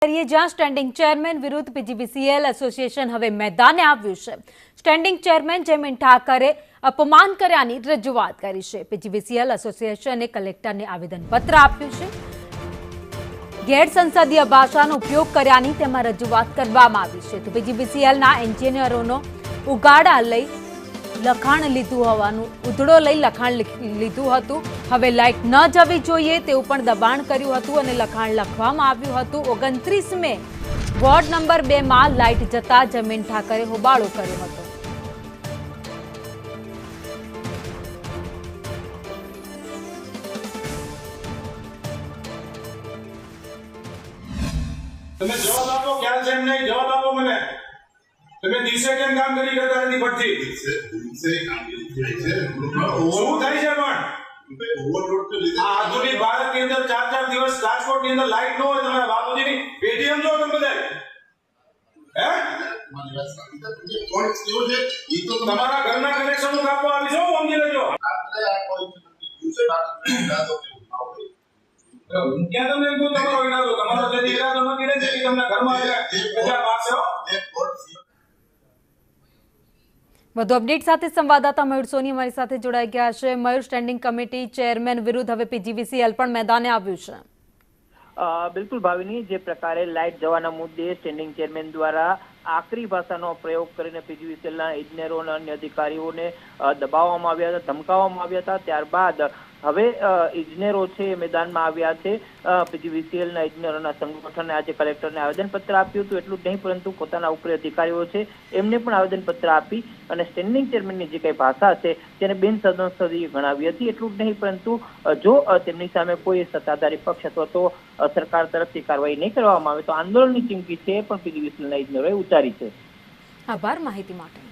જ્યાં standing chairman વિરુદ્ધ PGVCL association હવે મેદાને આવ્યું છે। સ્ટેન્ડિંગ ચેરમેન જયમીન ઠાકરે અપમાન કર્યાની રજૂઆત કરી છે। પીજીવીસીએલ એસોસિએશને કલેક્ટરને આવેદનપત્ર આપ્યું છે। ગેરસંસદીય ભાષાનો ઉપયોગ કર્યાની તેમાં રજૂઆત કરવામાં આવી છે। તો પીજીવીસીએલના એન્જિનિયરોનો ઉગાડા લઈ લખાણ લીધું હોવાનું ઉધડો લઈ લખાણ લીધું હતું। હવે લાઇટ ન જવી જોઈએ તેવું પણ દબાણ કર્યું હતું અને લખાણ લખવામાં આવ્યું હતું। 29 મે વોર્ડ નંબર 2 માં લાઇટ જતા જયમીન ઠાકરે હોબાળો કર્યો હતો। તમે જવાબ આપો ક્યાં છે એમ નહીં જવાબ આપો મને તમે દિવસે કેમ કામ કરી કરતા નથી પડતી દિવસે કામ કરી છે શું થાય છે પણ ઓવરલોડ તો લીધે આધુનિક ભારતની અંદર 4 દિવસ રાજકોટની અંદર લાઈટ ન હોય તમારા બાપુજીની પેટીએમ જો તમે બધા હે મારી વાત સાચી છે કોણ કેવો છે ઈ તો તમારા ઘરના કનેક્શન નું કાપવા આવી છો સમજી લેજો આપણે આ કોઈ દિવસે બાકી ના તો હું ક્યાં તમને એમ કહું તમારો ઈરાદો તમારો જે ઈરાદો નથી રહે છે કે તમને ઘરમાં પ્રજા પાસે વધુ અપડેટ સાથે સંવાદદાતા મયુર સોની અમારી સાથે જોડાઈ ગયા છે। મયુર, સ્ટેન્ડિંગ કમિટી ચેરમેન વિરુદ્ધ હવે પીજીવીસીએલ પણ મેદાને આવ્યું છે। બિલકુલ ભાવિની, જે પ્રકારે લાઇટ જવાના મુદ્દે સ્ટેન્ડિંગ ચેરમેન દ્વારા આકરી ભાષાનો પ્રયોગ કરીને પીજીવીસીએલના ઇજનેરો અને અન્ય અધિકારીઓને દબાવવામાં આવ્યા હતા, ધમકાવવામાં આવ્યા હતા, ત્યારબાદ હવે ઇજનેરો છે એ મેદાનમાં આવ્યા છે। પીજીવીસીએલના ઇજનેરોના સંગઠને આજે કલેક્ટરને આવેદનપત્ર આપ્યું હતું। એટલું જ નહીં પરંતુ પોતાના ઉપરી અધિકારીઓ છે એમને પણ આવેદનપત્ર આપી અને સ્ટેન્ડિંગ ચેરમેનની જે કઈ ભાષા છે તેને બિનસંસદીય ગણાવી હતી। એટલું જ નહીં પરંતુ જો તેમની સામે કોઈ સત્તાધારી પક્ષ અથવા તો સરકાર તરફથી કાર્યવાહી નહીં કરવામાં આવે તો આંદોલનની ચીમકી છે પણ પીજીવીસીએલના ઇજનેરોએ ઉચ્ચારી છે। આભાર માહિતી માટે।